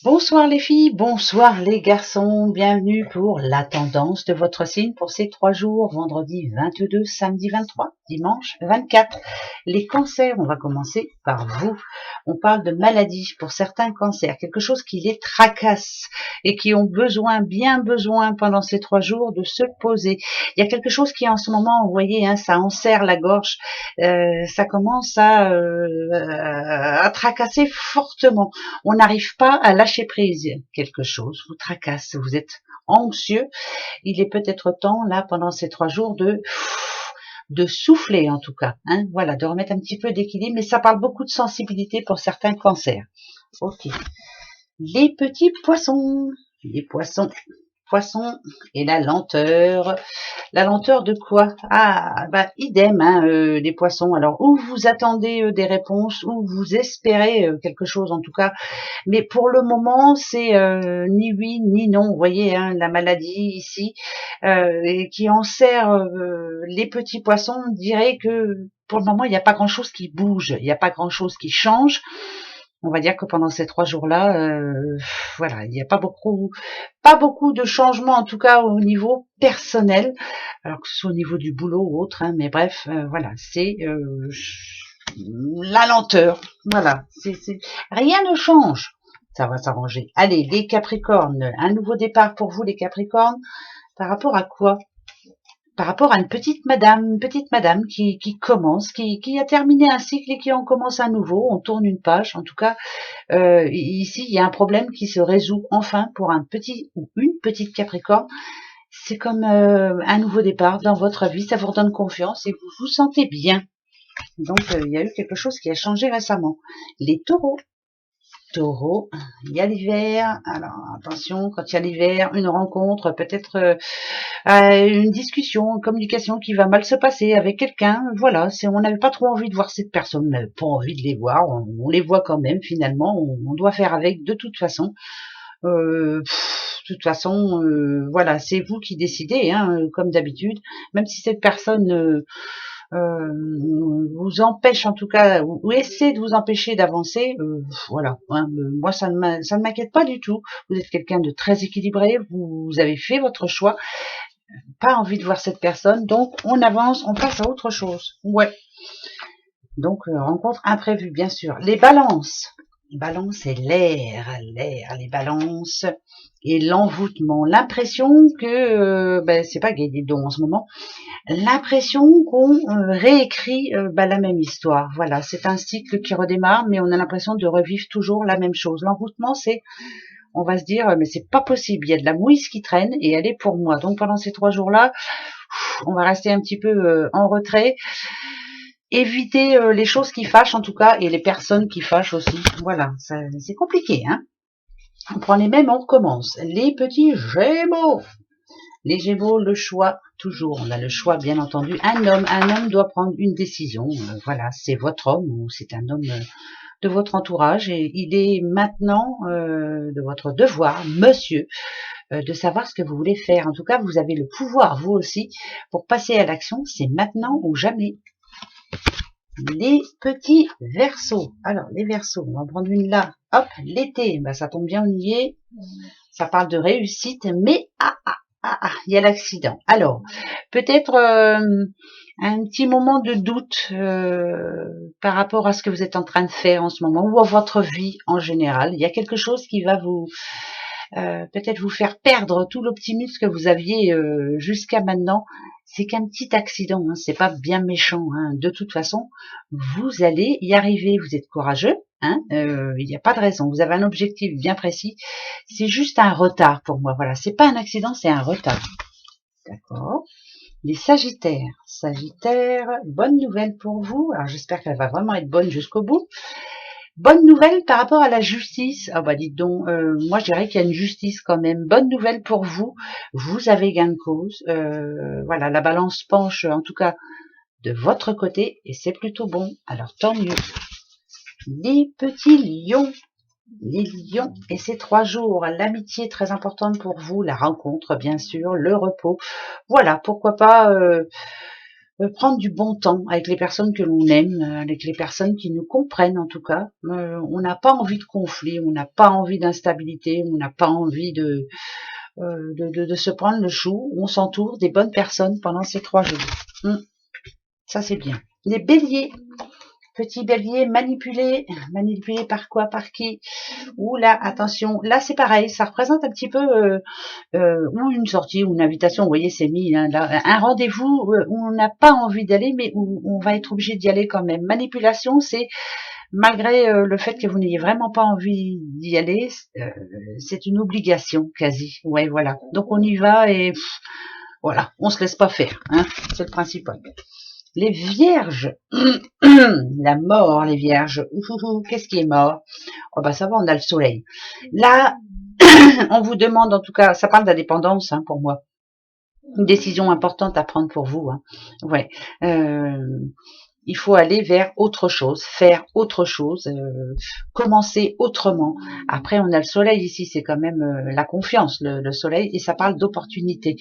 Bonsoir les filles, bonsoir les garçons, bienvenue pour la tendance de votre signe pour ces 3 jours, vendredi 22, samedi 23, dimanche 24. Les cancers, on va commencer par vous. On parle de maladies pour certains cancers, quelque chose qui les tracasse et qui ont besoin, bien besoin pendant ces 3 jours de se poser. Il y a quelque chose qui en ce moment, vous voyez, ça enserre la gorge, ça commence à tracasser fortement. On n'arrive pas à lâcher prise. Quelque chose vous tracasse, vous êtes anxieux. Il est peut-être temps, là, pendant ces 3 jours, de souffler, en tout cas. Voilà, de remettre un petit peu d'équilibre. Mais ça parle beaucoup de sensibilité pour certains cancers. Ok. Les petits poissons. Les poissons et la lenteur. La lenteur de quoi? Ah, bah idem, les poissons. Alors, où vous attendez des réponses, ou vous espérez quelque chose en tout cas. Mais pour le moment, c'est ni oui ni non. Vous voyez, la maladie ici, et qui enserre les petits poissons, dirait que pour le moment, il n'y a pas grand-chose qui bouge, il n'y a pas grand-chose qui change. On va dire que pendant ces 3 jours-là, voilà, il n'y a pas beaucoup de changements, en tout cas au niveau personnel, alors que ce soit au niveau du boulot ou autre, mais bref, voilà, c'est la lenteur, voilà, rien ne change, ça va s'arranger. Allez, les Capricornes, un nouveau départ pour vous les Capricornes, par rapport à quoi? Par rapport à une petite madame qui commence, qui a terminé un cycle et qui en commence un nouveau, on tourne une page, en tout cas, ici, il y a un problème qui se résout enfin pour un petit ou une petite Capricorne. C'est comme un nouveau départ dans votre vie, ça vous redonne confiance et vous vous sentez bien. Donc, il y a eu quelque chose qui a changé récemment. Les taureaux, il y a l'hiver. Alors, attention, quand il y a l'hiver, une rencontre, peut-être une discussion, une communication qui va mal se passer avec quelqu'un. Voilà, on n'avait pas trop envie de voir cette personne, on n'avait pas envie de les voir, on les voit quand même finalement, on doit faire avec de toute façon. De toute façon, voilà, c'est vous qui décidez, comme d'habitude, même si cette personne vous empêche en tout cas, ou essaie de vous empêcher d'avancer, voilà, moi ça ne m'inquiète pas du tout. Vous êtes quelqu'un de très équilibré, vous avez fait votre choix, pas envie de voir cette personne, donc on avance, on passe à autre chose. Ouais. Donc rencontre imprévue, bien sûr. Les balances. Balance, c'est l'air, les balances et l'envoûtement. L'impression que, c'est pas gay, dis donc en ce moment. L'impression qu'on réécrit la même histoire. Voilà, c'est un cycle qui redémarre, mais on a l'impression de revivre toujours la même chose. L'envoûtement, c'est, on va se dire, mais c'est pas possible. Il y a de la mouise qui traîne et elle est pour moi. Donc pendant ces 3 jours-là, on va rester un petit peu en retrait. Éviter les choses qui fâchent en tout cas et les personnes qui fâchent aussi. Voilà, c'est compliqué. On prend les mêmes, on recommence. Les petits Gémeaux. Les Gémeaux, le choix, toujours. On a le choix, bien entendu. Un homme doit prendre une décision. Voilà, c'est votre homme ou c'est un homme de votre entourage et il est maintenant de votre devoir, monsieur, de savoir ce que vous voulez faire. En tout cas, vous avez le pouvoir, vous aussi, pour passer à l'action. C'est maintenant ou jamais. Les petits Verseaux. Alors, les Verseaux, on va prendre une là. Hop, l'été, ça tombe bien, on y est. Ça parle de réussite, mais il y a l'accident. Alors, peut-être un petit moment de doute par rapport à ce que vous êtes en train de faire en ce moment ou à votre vie en général. Il y a quelque chose qui va vous peut-être vous faire perdre tout l'optimisme que vous aviez jusqu'à maintenant. C'est qu'un petit accident, c'est pas bien méchant. De toute façon, vous allez y arriver. Vous êtes courageux. Il n'y a pas de raison. Vous avez un objectif bien précis. C'est juste un retard pour moi. Voilà, c'est pas un accident, c'est un retard. D'accord. Les Sagittaires. Sagittaires, bonne nouvelle pour vous. Alors j'espère qu'elle va vraiment être bonne jusqu'au bout. Bonne nouvelle par rapport à la justice. Ah dites donc, moi je dirais qu'il y a une justice quand même. Bonne nouvelle pour vous. Vous avez gain de cause. Voilà, la balance penche en tout cas de votre côté et c'est plutôt bon. Alors tant mieux. Les petits lions. Les lions et ces 3 jours, l'amitié très importante pour vous, la rencontre bien sûr, le repos. Voilà, pourquoi pas prendre du bon temps avec les personnes que l'on aime, avec les personnes qui nous comprennent en tout cas. On n'a pas envie de conflit, on n'a pas envie d'instabilité, on n'a pas envie de se prendre le chou. On s'entoure des bonnes personnes pendant ces 3 jours. Ça c'est bien. Les béliers. Petit bélier manipulé par quoi, par qui? Ouh là, attention, là c'est pareil, ça représente un petit peu ou une sortie ou une invitation. Vous voyez, c'est mis hein, là, un rendez-vous où on n'a pas envie d'aller, mais où on va être obligé d'y aller quand même. Manipulation, c'est malgré le fait que vous n'ayez vraiment pas envie d'y aller, c'est une obligation quasi. Ouais, voilà. Donc on y va et voilà, on se laisse pas faire. Hein, c'est le principal. Les vierges, la mort, les vierges. Qu'est-ce qui est mort? Oh bah ça va, on a le soleil. Là, on vous demande, en tout cas, ça parle d'indépendance hein, pour moi. Une décision importante à prendre pour vous. Hein. Ouais. Il faut aller vers autre chose, faire autre chose, commencer autrement. Après, on a le soleil ici, c'est quand même la confiance, le soleil, et ça parle d'opportunité.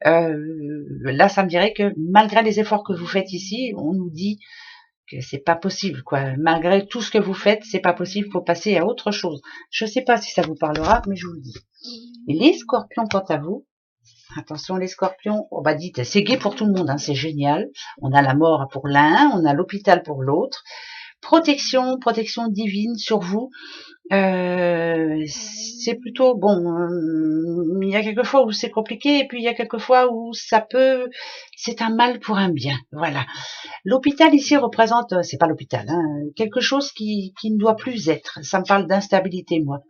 Là, ça me dirait que malgré les efforts que vous faites ici, on nous dit que c'est pas possible, quoi. Malgré tout ce que vous faites, c'est pas possible, faut passer à autre chose. Je sais pas si ça vous parlera, mais je vous le dis. Et les scorpions, quant à vous, attention les scorpions, oh bah dites, c'est gai pour tout le monde, hein, c'est génial. On a la mort pour l'un, on a l'hôpital pour l'autre. Protection divine sur vous. C'est plutôt bon. Il y a quelques fois où c'est compliqué et puis il y a quelques fois où c'est un mal pour un bien. Voilà. L'hôpital ici représente, c'est pas l'hôpital, hein, quelque chose qui ne doit plus être. Ça me parle d'instabilité, moi.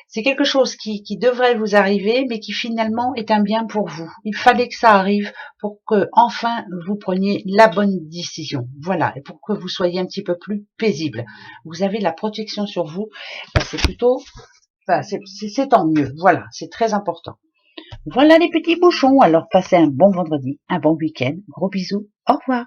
C'est quelque chose qui devrait vous arriver, mais qui finalement est un bien pour vous. Il fallait que ça arrive pour que enfin vous preniez la bonne décision. Voilà, et pour que vous soyez un petit peu plus paisible. Vous avez la protection sur vous. C'est plutôt, c'est tant mieux. Voilà, c'est très important. Voilà les petits bouchons. Alors passez un bon vendredi, un bon week-end. Gros bisous. Au revoir.